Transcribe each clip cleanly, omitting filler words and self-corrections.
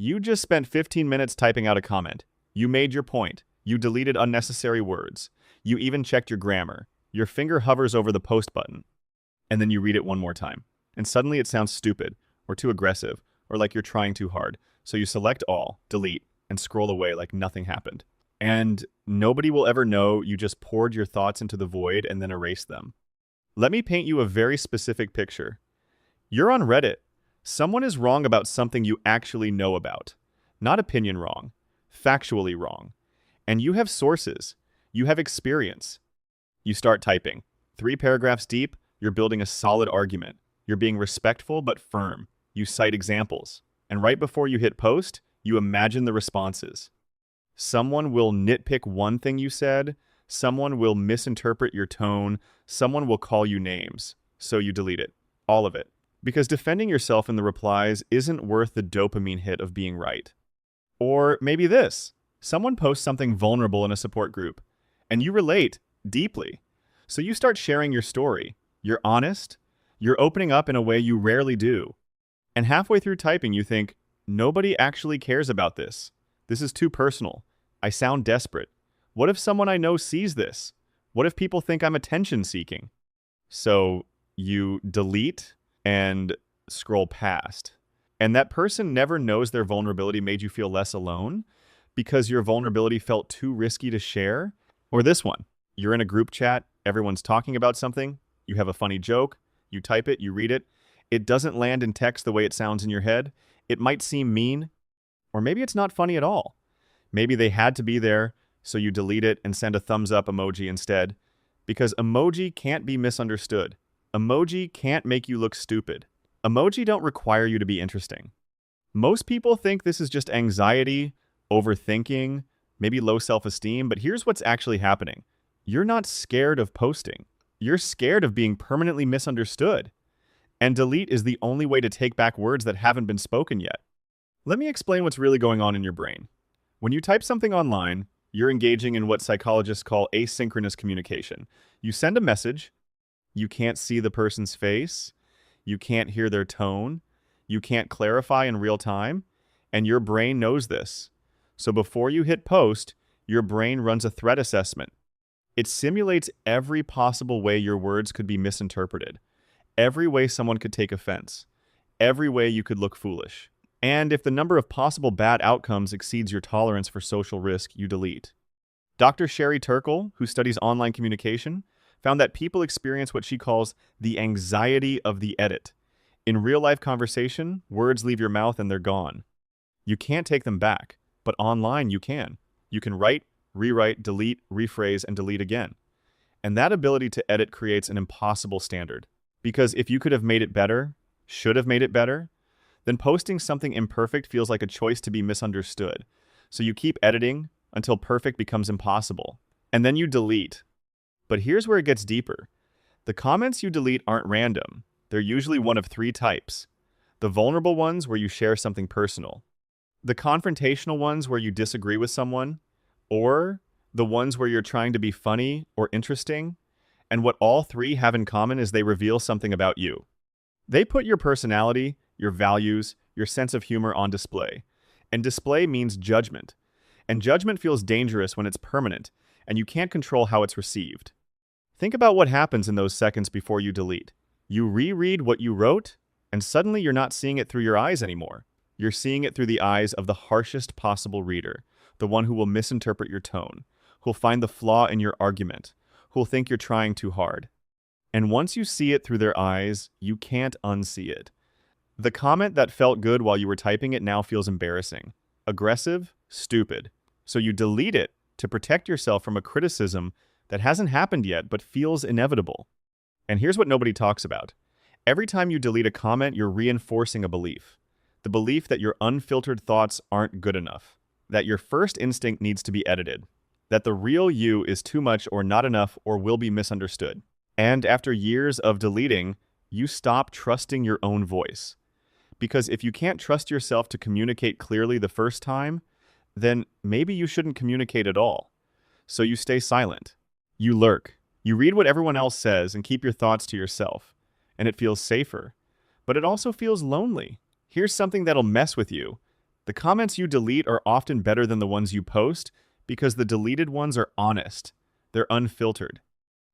You just spent 15 minutes typing out a comment. You made your point. You deleted unnecessary words. You even checked your grammar. Your finger hovers over the post button. And then you read it one more time. And suddenly it sounds stupid, or too aggressive, or like you're trying too hard. So you select all, delete, and scroll away like nothing happened. And nobody will ever know you just poured your thoughts into the void and then erased them. Let me paint you a very specific picture. You're on Reddit. Someone is wrong about something you actually know about. Not opinion wrong, factually wrong. And you have sources. You have experience. You start typing. 3 paragraphs deep, you're building a solid argument. You're being respectful but firm. You cite examples. And right before you hit post, you imagine the responses. Someone will nitpick one thing you said. Someone will misinterpret your tone. Someone will call you names. So you delete it. All of it. Because defending yourself in the replies isn't worth the dopamine hit of being right. Or maybe this. Someone posts something vulnerable in a support group, and you relate deeply. So you start sharing your story. You're honest. You're opening up in a way you rarely do. And halfway through typing, you think, nobody actually cares about this. This is too personal. I sound desperate. What if someone I know sees this? What if people think I'm attention-seeking? So you delete and scroll past. And that person never knows their vulnerability made you feel less alone because your vulnerability felt too risky to share. Or this one, you're in a group chat, everyone's talking about something, you have a funny joke, you type it, you read it, it doesn't land in text the way it sounds in your head, it might seem mean, or maybe it's not funny at all. Maybe they had to be there, so you delete it and send a thumbs up emoji instead, because emoji can't be misunderstood. Emoji can't make you look stupid. Emoji don't require you to be interesting. Most people think this is just anxiety, overthinking, maybe low self-esteem, but here's what's actually happening. You're not scared of posting. You're scared of being permanently misunderstood. And delete is the only way to take back words that haven't been spoken yet. Let me explain what's really going on in your brain. When you type something online, you're engaging in what psychologists call asynchronous communication. You send a message. You can't see the person's face. You can't hear their tone. You can't clarify in real time. And your brain knows this. So before you hit post, your brain runs a threat assessment. It simulates every possible way your words could be misinterpreted. Every way someone could take offense. Every way you could look foolish. And if the number of possible bad outcomes exceeds your tolerance for social risk, you delete. Dr. Sherry Turkle, who studies online communication, found that people experience what she calls the anxiety of the edit. In real-life conversation, words leave your mouth and they're gone. You can't take them back, but online you can. You can write, rewrite, delete, rephrase, and delete again. And that ability to edit creates an impossible standard. Because if you could have made it better, should have made it better, then posting something imperfect feels like a choice to be misunderstood. So you keep editing until perfect becomes impossible. And then you delete. But here's where it gets deeper. The comments you delete aren't random. They're usually one of 3 types. The vulnerable ones where you share something personal. The confrontational ones where you disagree with someone. Or the ones where you're trying to be funny or interesting. And what all 3 have in common is they reveal something about you. They put your personality, your values, your sense of humor on display. And display means judgment. And judgment feels dangerous when it's permanent, and you can't control how it's received. Think about what happens in those seconds before you delete. You reread what you wrote, and suddenly you're not seeing it through your eyes anymore. You're seeing it through the eyes of the harshest possible reader, the one who will misinterpret your tone, who'll find the flaw in your argument, who'll think you're trying too hard. And once you see it through their eyes, you can't unsee it. The comment that felt good while you were typing it now feels embarrassing, aggressive, stupid. So you delete it to protect yourself from a criticism that hasn't happened yet but feels inevitable. And here's what nobody talks about. Every time you delete a comment, you're reinforcing a belief. The belief that your unfiltered thoughts aren't good enough, that your first instinct needs to be edited, that the real you is too much or not enough or will be misunderstood. And after years of deleting, you stop trusting your own voice. Because if you can't trust yourself to communicate clearly the first time, then maybe you shouldn't communicate at all. So you stay silent. You lurk. You read what everyone else says and keep your thoughts to yourself. And it feels safer. But it also feels lonely. Here's something that'll mess with you. The comments you delete are often better than the ones you post because the deleted ones are honest. They're unfiltered.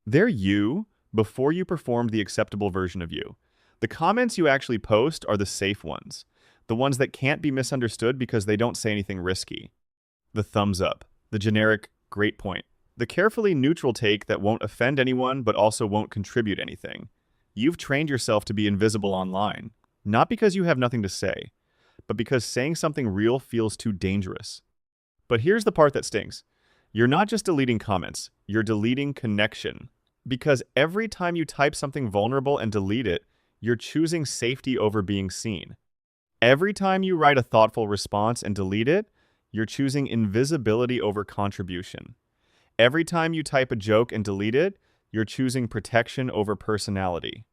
They're you before you performed the acceptable version of you. The comments you actually post are the safe ones, the ones that can't be misunderstood because they don't say anything risky. The thumbs up, the generic great point, the carefully neutral take that won't offend anyone but also won't contribute anything. You've trained yourself to be invisible online, not because you have nothing to say, but because saying something real feels too dangerous. But here's the part that stings. You're not just deleting comments, you're deleting connection. Because every time you type something vulnerable and delete it, you're choosing safety over being seen. Every time you write a thoughtful response and delete it, you're choosing invisibility over contribution. Every time you type a joke and delete it, you're choosing protection over personality.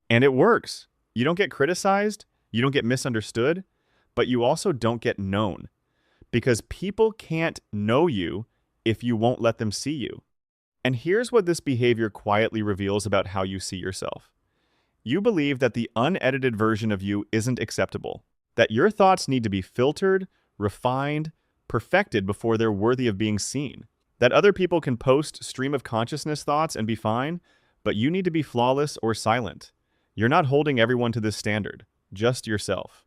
And it works. You don't get criticized, you don't get misunderstood, but you also don't get known. Because people can't know you if you won't let them see you. And here's what this behavior quietly reveals about how you see yourself. You believe that the unedited version of you isn't acceptable, that your thoughts need to be filtered, refined, perfected before they're worthy of being seen, that other people can post stream of consciousness thoughts and be fine, but you need to be flawless or silent. You're not holding everyone to this standard, just yourself.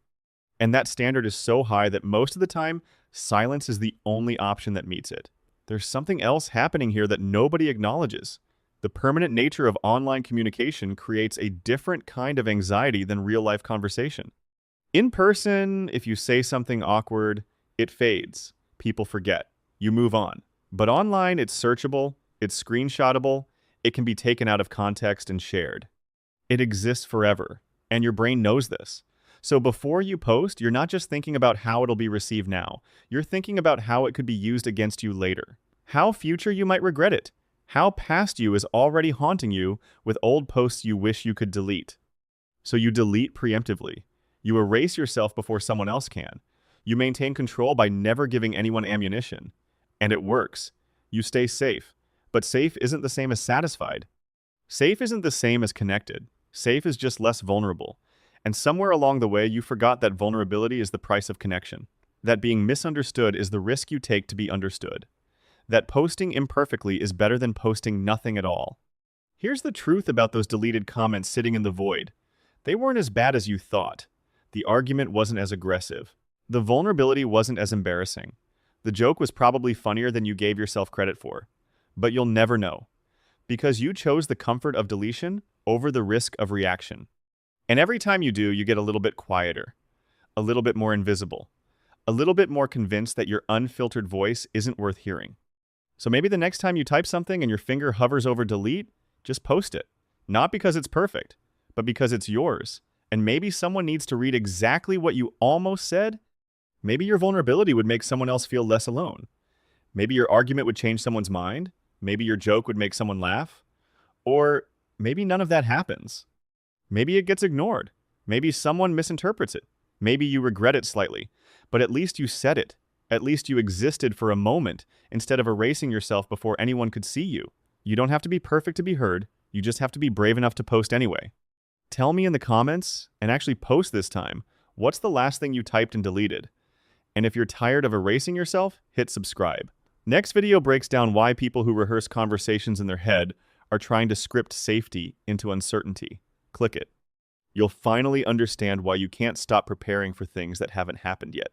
And that standard is so high that most of the time, silence is the only option that meets it. There's something else happening here that nobody acknowledges. The permanent nature of online communication creates a different kind of anxiety than real-life conversation. In person, if you say something awkward, it fades. People forget. You move on. But online, it's searchable, it's screenshotable, it can be taken out of context and shared. It exists forever, and your brain knows this. So before you post, you're not just thinking about how it'll be received now. You're thinking about how it could be used against you later. How future you might regret it. How past you is already haunting you with old posts you wish you could delete. So you delete preemptively. You erase yourself before someone else can. You maintain control by never giving anyone ammunition. And it works. You stay safe. But safe isn't the same as satisfied. Safe isn't the same as connected. Safe is just less vulnerable. And somewhere along the way, you forgot that vulnerability is the price of connection. That being misunderstood is the risk you take to be understood. That posting imperfectly is better than posting nothing at all. Here's the truth about those deleted comments sitting in the void. They weren't as bad as you thought. The argument wasn't as aggressive. The vulnerability wasn't as embarrassing. The joke was probably funnier than you gave yourself credit for. But you'll never know. Because you chose the comfort of deletion over the risk of reaction. And every time you do, you get a little bit quieter, a little bit more invisible, a little bit more convinced that your unfiltered voice isn't worth hearing. So maybe the next time you type something and your finger hovers over delete, just post it. Not because it's perfect, but because it's yours. And maybe someone needs to read exactly what you almost said. Maybe your vulnerability would make someone else feel less alone. Maybe your argument would change someone's mind. Maybe your joke would make someone laugh. Or maybe none of that happens. Maybe it gets ignored. Maybe someone misinterprets it. Maybe you regret it slightly. But at least you said it. At least you existed for a moment instead of erasing yourself before anyone could see you. You don't have to be perfect to be heard. You just have to be brave enough to post anyway. Tell me in the comments, and actually post this time, what's the last thing you typed and deleted? And if you're tired of erasing yourself, hit subscribe. Next video breaks down why people who rehearse conversations in their head are trying to script safety into uncertainty. Click it. You'll finally understand why you can't stop preparing for things that haven't happened yet.